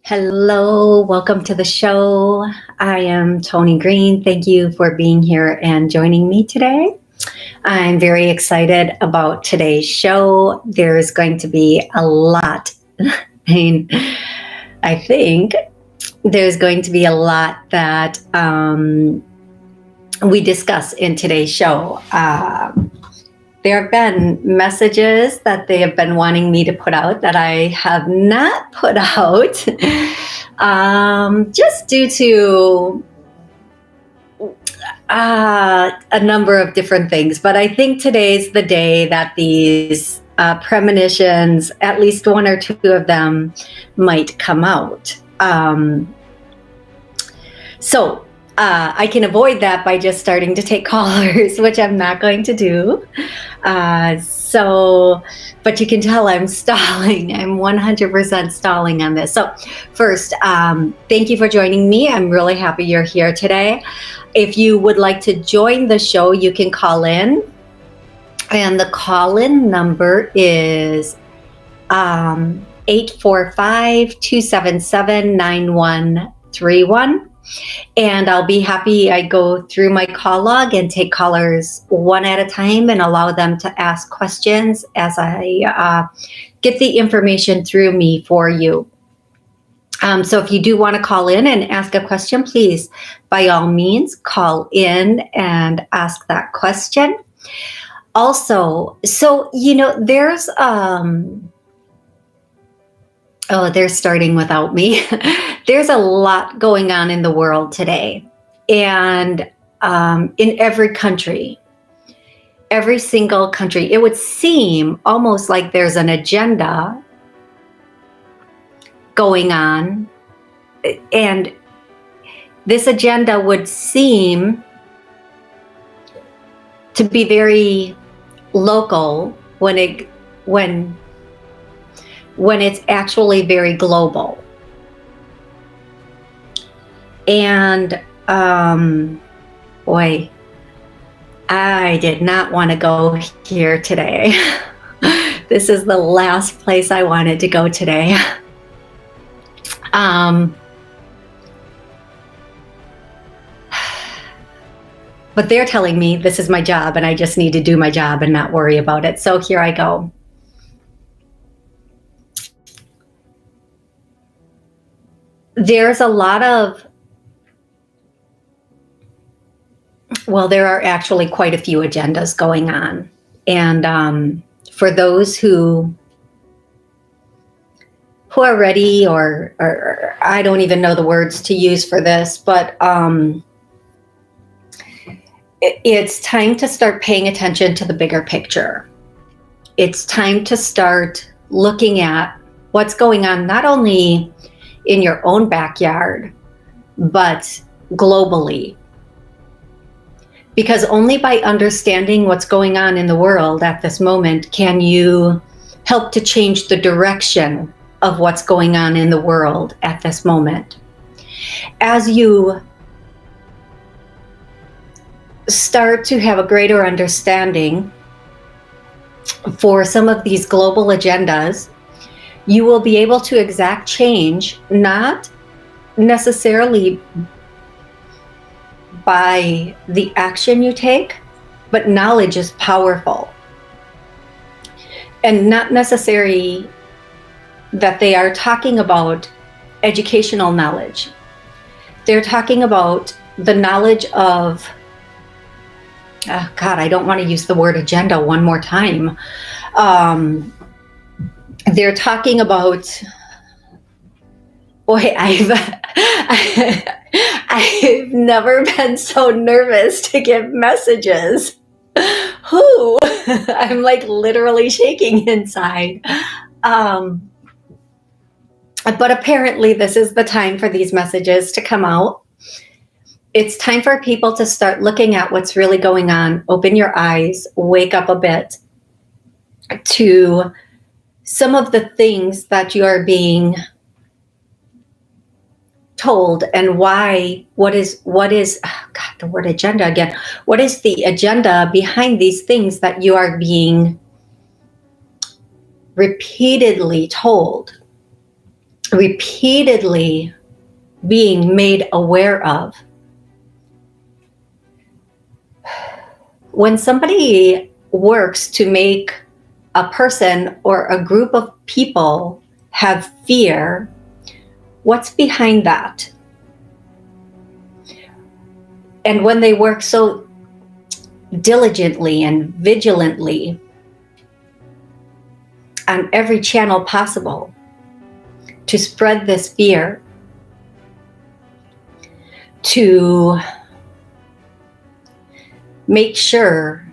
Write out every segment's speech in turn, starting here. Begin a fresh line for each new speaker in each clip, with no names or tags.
Hello, welcome to the show. I am Toni Greene. Thank you for being here and joining me today. I'm very excited about today's show. There's going to be a lot. mean, I think there's going to be a lot that we discuss in today's show. There have been messages that they have been wanting me to put out that I have not put out, just due to a number of different things. But I think today's the day that these premonitions, at least one or two of them, might come out. So I can avoid that by just starting to take callers, which I'm not going to do. But you can tell I'm stalling. I'm 100% stalling on this. So first, thank you for joining me. I'm really happy you're here today. If you would like to join the show, you can call in. And the call-in number is 845-277-9131. And I'll be happy. I go through my call log and take callers one at a time and allow them to ask questions as I get the information through me for you. So if you do want to call in and ask a question, please, by all means, call in and ask that question. Also, there's they're starting without me. There's a lot going on in the world today, and in every country, every single country. It would seem almost like there's an agenda going on, and this agenda would seem to be very local when it's actually very global. And boy, I did not want to go here today. This is the last place I wanted to go today. But they're telling me this is my job and I just need to do my job and not worry about it. So here I go. There's a lot of, there are actually quite a few agendas going on. And for those who are ready, or I don't even know the words to use for this, but it's time to start paying attention to the bigger picture. It's time to start looking at what's going on, not only in your own backyard, but globally. Because only by understanding what's going on in the world at this moment can you help to change the direction of what's going on in the world at this moment. As you start to have a greater understanding for some of these global agendas, you will be able to exact change, not necessarily by the action you take, but knowledge is powerful. And not necessarily that they are talking about educational knowledge. They're talking about the knowledge of, I don't want to use the word agenda one more time. They're talking about, I've never been so nervous to give messages. I'm like literally shaking inside. But apparently this is the time for these messages to come out. It's time for people to start looking at what's really going on. Open your eyes, wake up a bit to some of the things that you are being told, and why, what is the word agenda again. What is the agenda behind these things that you are being repeatedly told? repeatedly being made aware of. When somebody works to make a person or a group of people have fear, what's behind that? And when they work so diligently and vigilantly on every channel possible to spread this fear, to make sure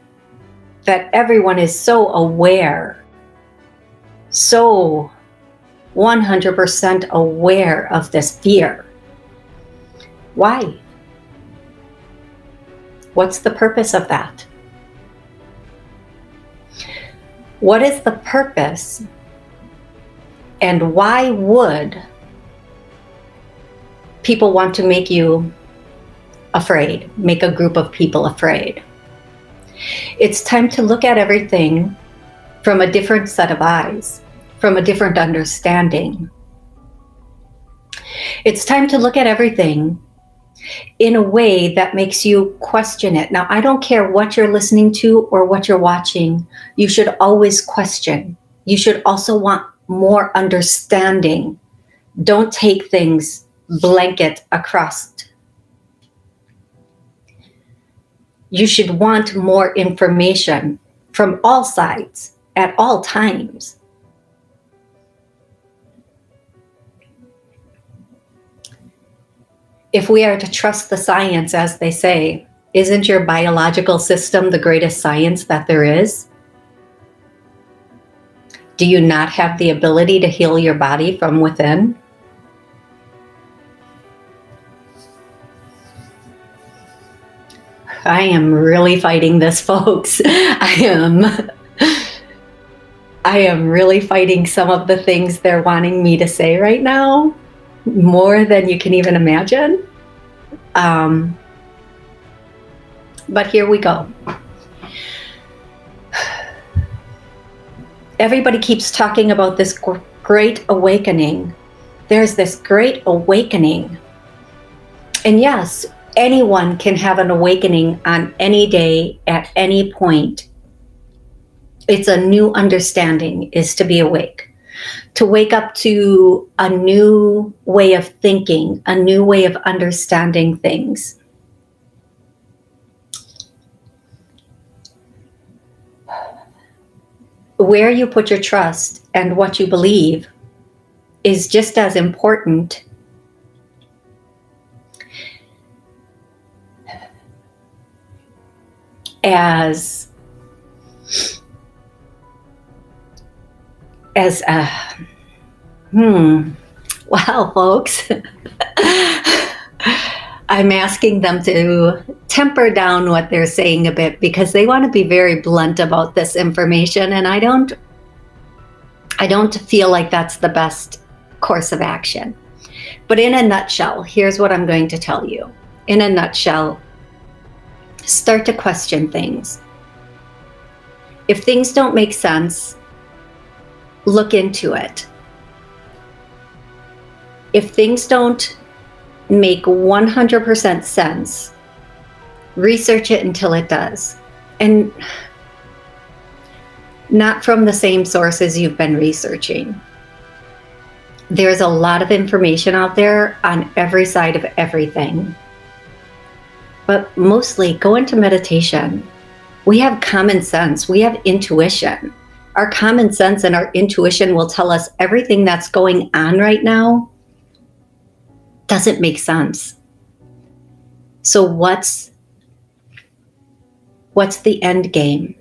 that everyone is so aware, so 100% aware of this fear. Why? What's the purpose of that? What is the purpose? And why would people want to make you afraid, make a group of people afraid? It's time to look at everything from a different set of eyes, from a different understanding. It's time to look at everything in a way that makes you question it. Now, I don't care what you're listening to or what you're watching. You should always question. You should also want more understanding. Don't take things blanket across. You should want more information from all sides at all times. If we are to trust the science, as they say, isn't your biological system the greatest science that there is? Do you not have the ability to heal your body from within? I am really fighting this, folks. I am really fighting some of the things they're wanting me to say right now, more than you can even imagine. But here we go. Everybody keeps talking about this great awakening. There's this great awakening. And yes, anyone can have an awakening on any day, at any point. It's a new understanding is to be awake. To wake up to a new way of thinking, a new way of understanding things. Where you put your trust and what you believe is just as important as wow, folks. I'm asking them to temper down what they're saying a bit because they want to be very blunt about this information, and I don't feel like that's the best course of action. But in a nutshell, here's what I'm going to tell you. In a nutshell, start to question things. If things don't make sense, look into it. If things don't make 100% sense, research it until it does. And not from the same sources you've been researching. There's a lot of information out there on every side of everything. But mostly go into meditation. We have common sense. We have intuition. Our common sense and our intuition will tell us everything that's going on right now doesn't make sense. So what's the end game?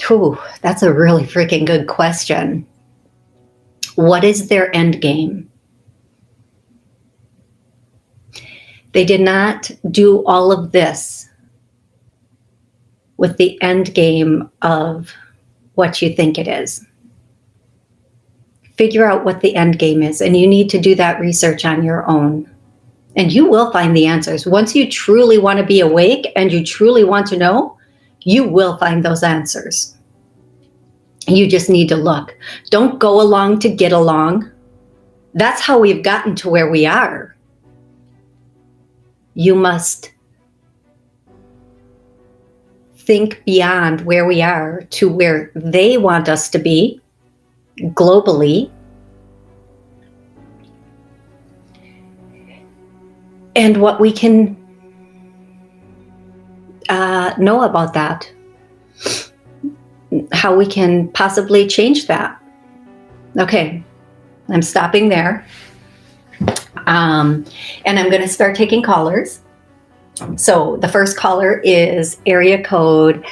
Ooh, that's a really freaking good question. What is their end game? They did not do all of this with the end game of what you think it is. Figure out what the end game is, and you need to do that research on your own. And you will find the answers. Once you truly want to be awake and you truly want to know, you will find those answers. You just need to look. Don't go along to get along. That's how we've gotten to where we are. You must think beyond where we are to where they want us to be globally. And what we can know about that. How we can possibly change that. Okay, I'm stopping there. And I'm going to start taking callers. So the first caller is area code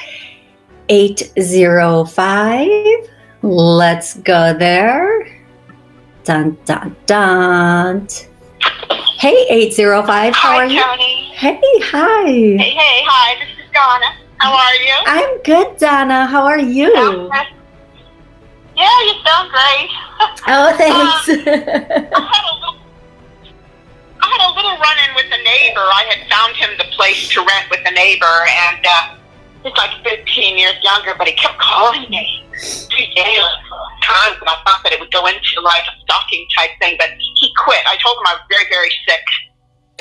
805. Let's go there. Dun, dun, dun. Hey, 805, how are you?
Hi, Toni.
Hey, hi.
Hey, hi, this is Donna. How are you?
I'm good, Donna. How are you?
Yeah, you sound great.
Oh, thanks.
I had a little run-in with a neighbor. I had found him the place to rent with a neighbor, and he's like 15 years younger, but he kept calling me 2 days times, and I thought that it would go into like a stalking type thing, but he quit. I told him I was very, very sick.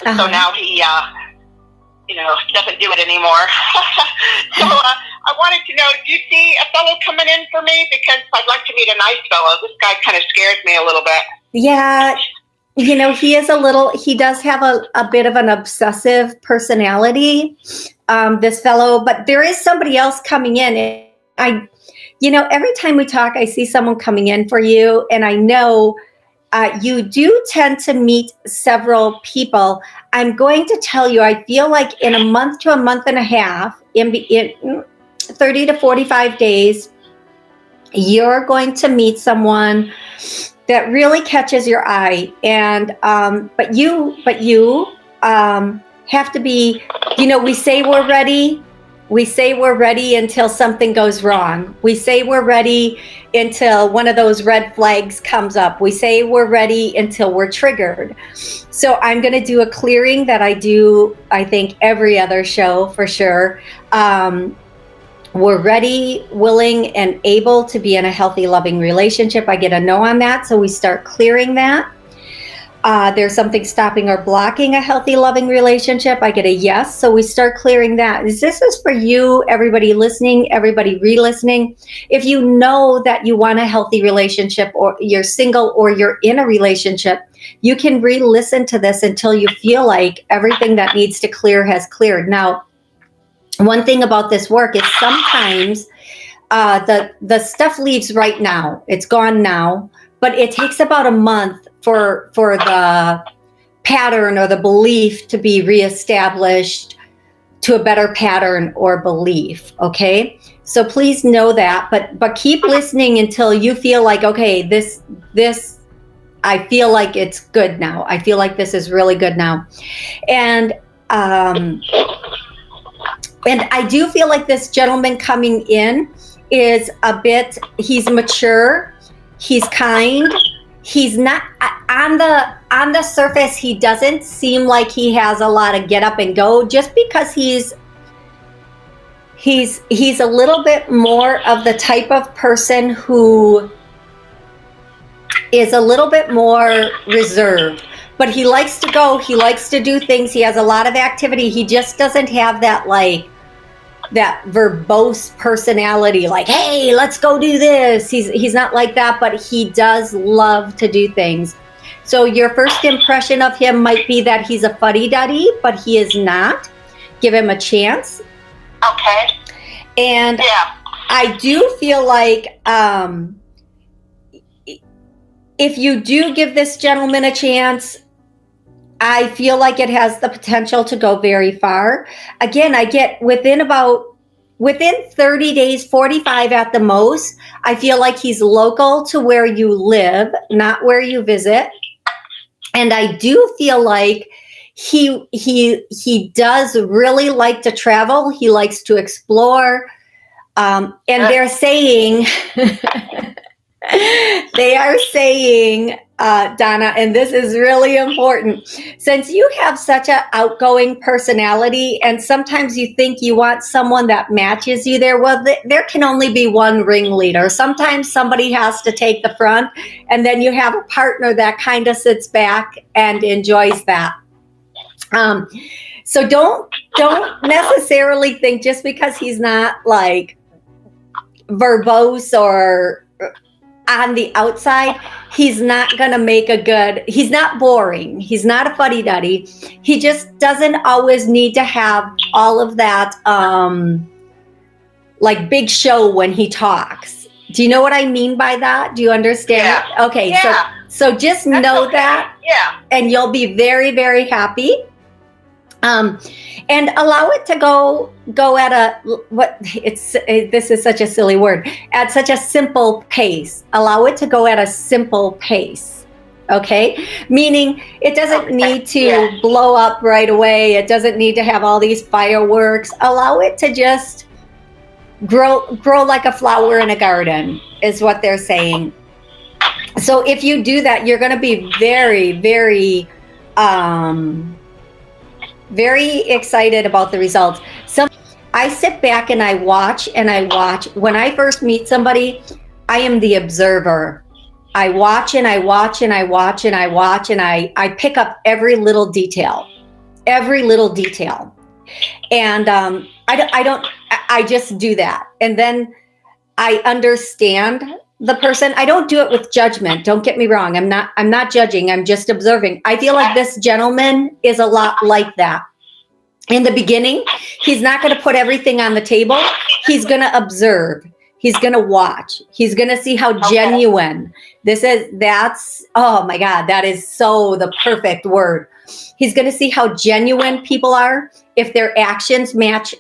So now he, doesn't do it anymore. So I wanted to know, do you see a fellow coming in for me? Because I'd like to meet a nice fellow. This guy kind of scares me a little bit.
Yeah. He does have a bit of an obsessive personality, this fellow, but there is somebody else coming in. Every time we talk, I see someone coming in for you, and I know you do tend to meet several people. I'm going to tell you, I feel like in a month to a month and a half, in 30 to 45 days, you're going to meet someone that really catches your eye. And but you have to be, we say we're ready. We say we're ready until something goes wrong. We say we're ready until one of those red flags comes up. We say we're ready until we're triggered. So I'm going to do a clearing that I do, I think, every other show for sure. We're ready, willing, and able to be in a healthy, loving relationship. I get a no on that, so we start clearing that. There's something stopping or blocking a healthy, loving relationship. I get a yes, so we start clearing that. This is for you, everybody listening, everybody re-listening. If you know that you want a healthy relationship, or you're single, or you're in a relationship, you can re-listen to this until you feel like everything that needs to clear has cleared. Now, one thing about this work is sometimes the stuff leaves right now. It's gone now, but it takes about a month for the pattern or the belief to be reestablished to a better pattern or belief. Okay, so please know that, but keep listening until you feel like, okay, this I feel like it's good now. I feel like this is really good now, and I do feel like this gentleman coming in is he's mature, he's kind, he's not, on the surface, he doesn't seem like he has a lot of get up and go, just because he's a little bit more of the type of person who is a little bit more reserved. But he likes to go, he likes to do things, he has a lot of activity. He just doesn't have that verbose personality, like, hey, let's go do this. He's not like that, but he does love to do things. So your first impression of him might be that he's a fuddy-duddy, but he is not. Give him a chance.
Okay.
And
yeah.
I do feel like if you do give this gentleman a chance, I feel like it has the potential to go very far. Again, I get within 30 days, 45 at the most, I feel like he's local to where you live, not where you visit. And I do feel like he does really like to travel. He likes to explore. And they're saying, they are saying Donna, and this is really important. Since you have such an outgoing personality, and sometimes you think you want someone that matches you there, well, there can only be one ringleader. Sometimes somebody has to take the front, and then you have a partner that kind of sits back and enjoys that. So don't necessarily think just because he's not like verbose or on the outside, he's not going to make a good, he's not boring. He's not a fuddy-duddy. He just doesn't always need to have all of that, like big show when he talks. Do you know what I mean by that? Do you understand?
Yeah.
Okay.
Yeah.
So just
That's
know
okay.
that.
Yeah.
And you'll be very, very happy. And allow it to go at this is such a silly word, at such a simple pace. Allow it to go at a simple pace. Okay? Meaning it doesn't need to blow up right away. It doesn't need to have all these fireworks. Allow it to just grow like a flower in a garden, is what they're saying. So if you do that, you're going to be very, very very excited about the results. I sit back and I watch and I watch. When I first meet somebody, I am the observer. I watch and I watch and I watch and I watch and I pick up every little detail. And I just do that. And then I understand the person. I don't do it with judgment. Don't get me wrong. I'm not judging. I'm just observing. I feel like this gentleman is a lot like that. In the beginning, he's not going to put everything on the table. He's going to observe. He's going to watch. He's going to see how genuine oh my God, that is so the perfect word. He's going to see how genuine people are, if their actions match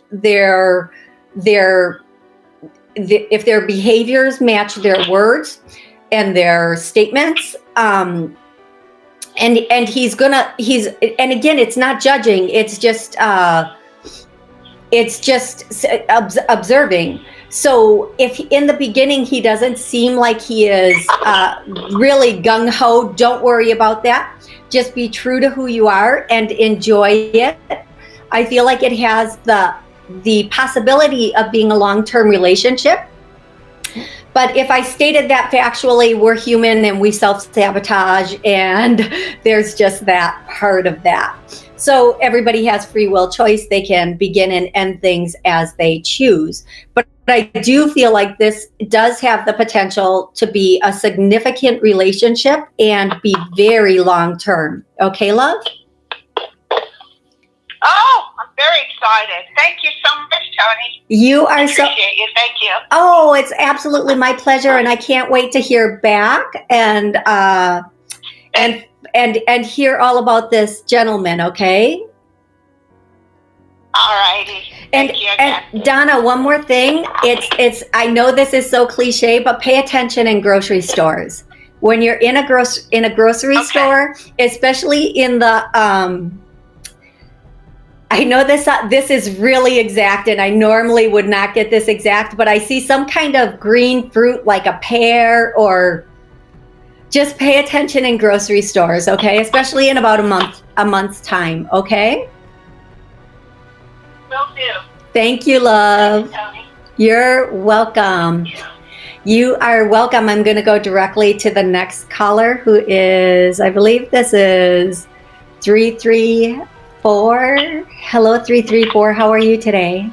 if their behaviors match their words and their statements. And again, it's not judging. It's just observing. So if in the beginning he doesn't seem like he is really gung-ho, don't worry about that. Just be true to who you are and enjoy it. I feel like it has the possibility of being a long-term relationship. But if I stated that factually, we're human and we self-sabotage, and there's just that part of that. So everybody has free will choice. They can begin and end things as they choose. But I do feel like this does have the potential to be a significant relationship and be very long-term. Okay, love?
Oh, I'm very excited. Thank you so much, Toni.
You are
Appreciate you. Thank you.
Oh, it's absolutely my pleasure, and I can't wait to hear back and hear all about this gentleman. Okay.
All righty. Thank you again.
And Donna, one more thing. It's. I know this is so cliche, but pay attention in grocery stores. When you're in a grocery store, especially in the I know this is really exact, and I normally would not get this exact, but I see some kind of green fruit like a pear, or just pay attention in grocery stores, okay? Especially in about a month's time, okay?
Will do.
Thank you, love.
Thanks, Toni.
You're welcome. You are welcome. I'm going to go directly to the next caller, who is, I believe this is 334. Hello, 334. How are you today?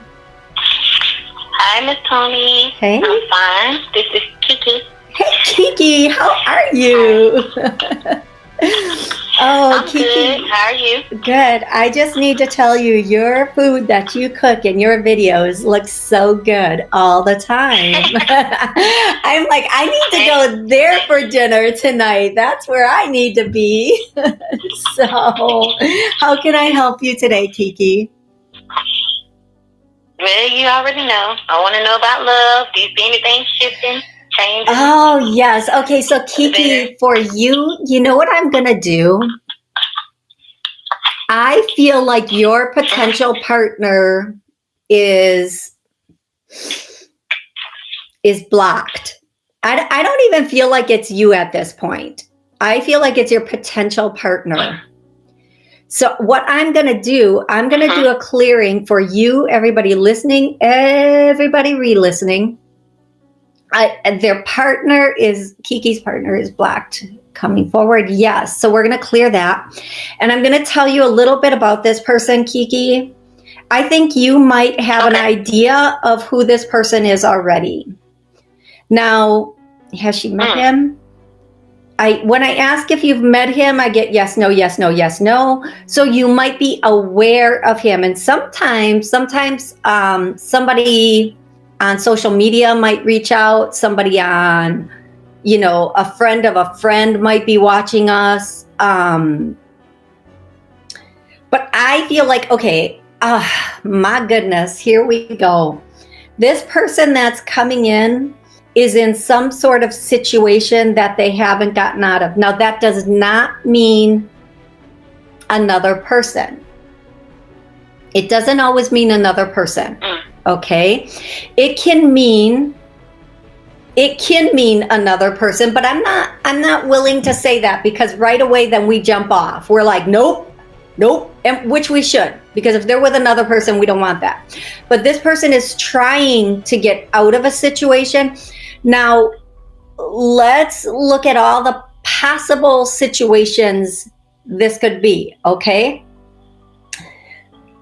Hi, Miss Toni.
Hey.
I'm fine. This is Kiki.
Hey, Kiki. How are you? Oh,
I'm
Kiki.
good. How are you?
Good. I just need to tell you, your food that you cook in your videos looks so good all the time. I'm like, I need to go there for dinner tonight. That's where I need to be. So, how can I help you today, Kiki?
Well, you already know. I want to know about love. Do you see anything shifting, changing?
Oh, yes. Okay, so Kiki, for you, you know what I'm going to do? I feel like your potential partner is blocked. I don't even feel like it's you at this point. I feel like it's your potential partner. So what I'm going to do, I'm going to do a clearing for you, everybody listening, everybody re-listening. Their partner is, Kiki's partner is blocked coming forward. Yes. So we're going to clear that. And I'm going to tell you a little bit about this person, Kiki. I think you might have an idea of who this person is already. Now, has she met him? When I ask if you've met him, I get yes, no, yes, no, yes, no. So you might be aware of him. And sometimes somebody on social media might reach out. Somebody on, a friend of a friend might be watching us. But I feel like, okay, my goodness, here we go. This person that's coming in is in some sort of situation that they haven't gotten out of. Now, that does not mean another person. It doesn't always mean another person, okay? It can mean another person, but I'm not willing to say that, because right away then we jump off. We're like, nope, and which we should, because if they're with another person, we don't want that. But this person is trying to get out of a situation. Now, let's look at all the possible situations this could be, okay?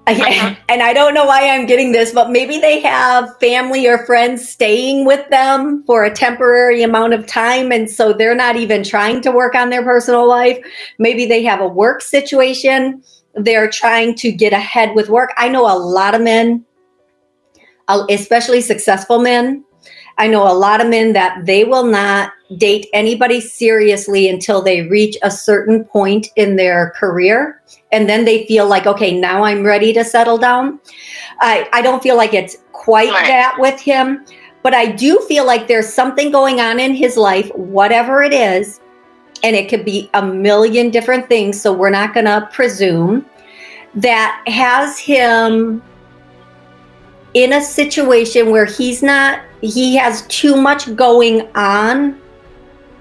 And I don't know why I'm getting this, but maybe they have family or friends staying with them for a temporary amount of time, and so they're not even trying to work on their personal life. Maybe they have a work situation. They're trying to get ahead with work. I know a lot of men, especially successful men. I know a lot of men that they will not date anybody seriously until they reach a certain point in their career. And then they feel like, okay, now I'm ready to settle down. I don't feel like it's quite that with him, but I do feel like there's something going on in his life, whatever it is, and it could be a million different things. So we're not going to presume, that has him in a situation where he has too much going on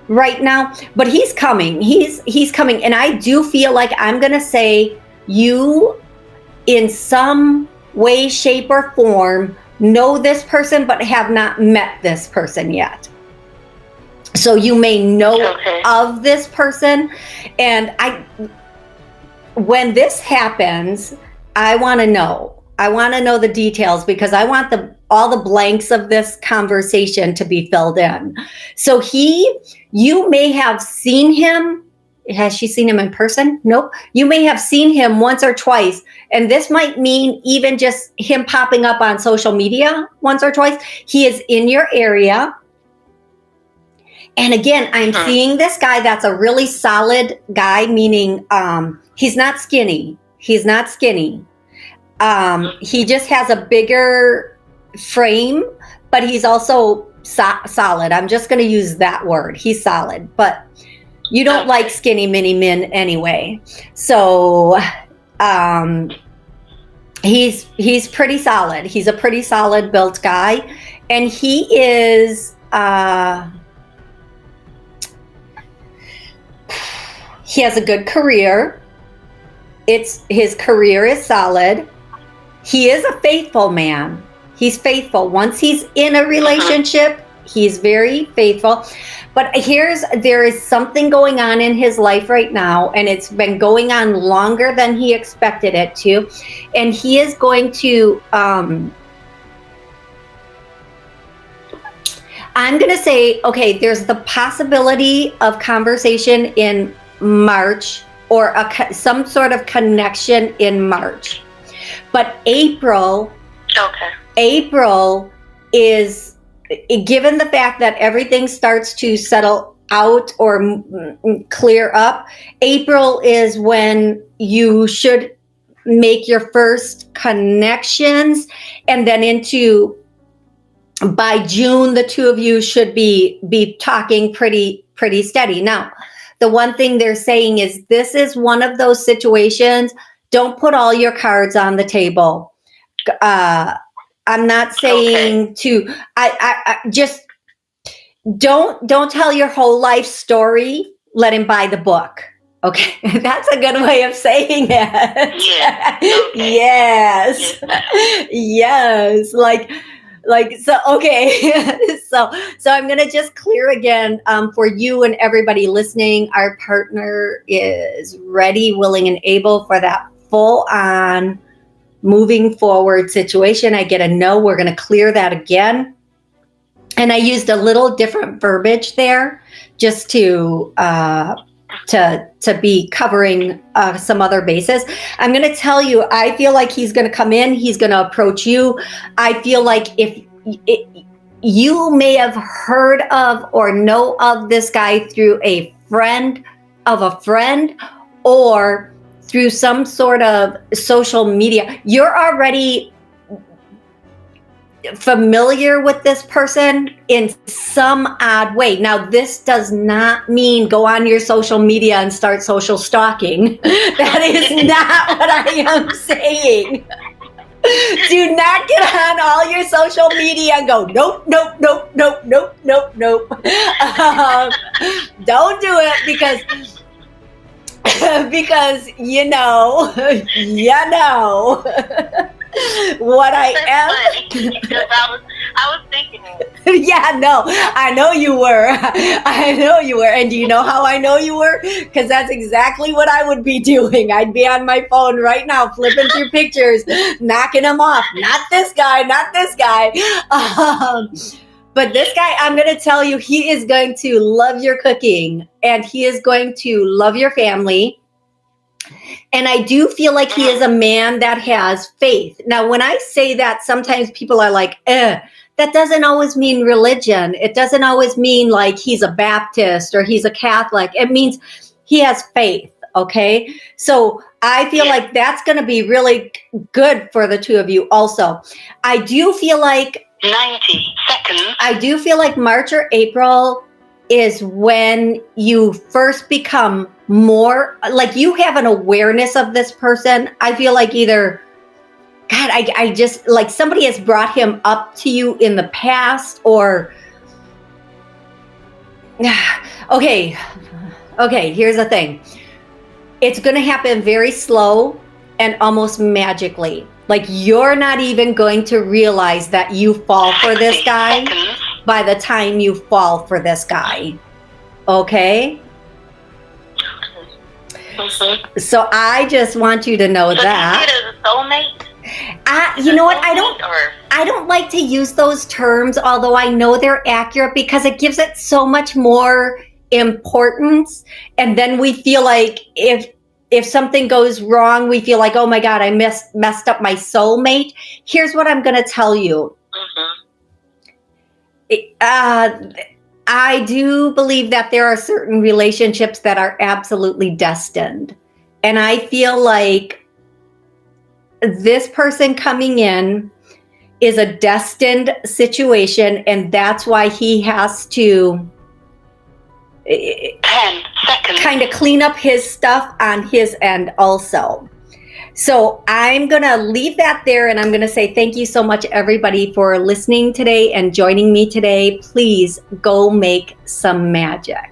right now, but he's coming. He's coming. And I do feel like I'm going to say you, in some way, shape, or form, know this person, but have not met this person yet. So you may know of this person. And when this happens, I want to know. I want to know the details, because I want all the blanks of this conversation to be filled in. So you may have seen him. Has she seen him in person? Nope. You may have seen him once or twice. And this might mean even just him popping up on social media once or twice. He is in your area. And again, I'm seeing this guy that's a really solid guy, meaning he's not skinny. He's not skinny. He just has a bigger frame, but he's also solid. I'm just going to use that word. He's solid, but you don't like skinny mini men anyway. So he's pretty solid. He's a pretty solid built guy, and he is he has a good career. His career is solid. He is a faithful man. He's faithful. Once he's in a relationship, he's very faithful. But there is something going on in his life right now, and it's been going on longer than he expected it to. And he is going to, I'm going to say, okay, there's the possibility of conversation in March, or some sort of connection in March. But April is, given the fact that everything starts to settle out or clear up, April is when you should make your first connections, and then by June, the two of you should be talking pretty steady. Now, the one thing they're saying is this is one of those situations. Don't put all your cards on the table. I'm not saying I just don't tell your whole life story let him buy the book. Okay, that's a good way of saying it.
Yeah. Okay.
Yes. Yes. Like so. Okay. So I'm gonna just clear again for you and everybody listening. Our partner is ready, willing, and able for that full on moving forward situation. I get a no. We're gonna clear that again. And I used a little different verbiage there just to be covering some other bases. I'm going to tell you, I feel like he's going to come in. He's going to approach you. I feel like you may have heard of or know of this guy through a friend of a friend or through some sort of social media. You're already familiar with this person in some odd way. Now, this does not mean go on your social media and start social stalking. That is not what I am saying. Do not get on all your social media and go, nope, nope, nope, nope, nope, nope, nope. Don't do it because you know. What I am.
Because I was thinking it.
Yeah, no, I know you were. And do you know how I know you were? Because that's exactly what I would be doing. I'd be on my phone right now, flipping through pictures, knocking them off. Not this guy. But this guy, I'm going to tell you, he is going to love your cooking and he is going to love your family. And I do feel like he is a man that has faith. Now, when I say that, sometimes people are like, that doesn't always mean religion. It doesn't always mean like he's a Baptist or he's a Catholic. It means he has faith, okay? So I feel like that's going to be really good for the two of you also. I do feel like
90 seconds.
I do feel like March or April is when you first become more, like you have an awareness of this person. I feel like either, God, I just, like somebody has brought him up to you in the past or, okay, here's the thing. It's going to happen very slow and almost magically. Like you're not even going to realize that you fall for this guy by the time you fall for this guy. Okay? So I just want you to know that.
Do you see it as a soulmate?
You know what? I don't like to use those terms, although I know they're accurate because it gives it so much more importance. And then we feel like if something goes wrong, we feel like, oh my God, I messed up my soulmate. Here's what I'm going to tell you. I do believe that there are certain relationships that are absolutely destined. And I feel like this person coming in is a destined situation. And that's why he has to
10 seconds.
Kind of clean up his stuff on his end also. So I'm going to leave that there and I'm going to say thank you so much, everybody, for listening today and joining me today. Please go make some magic.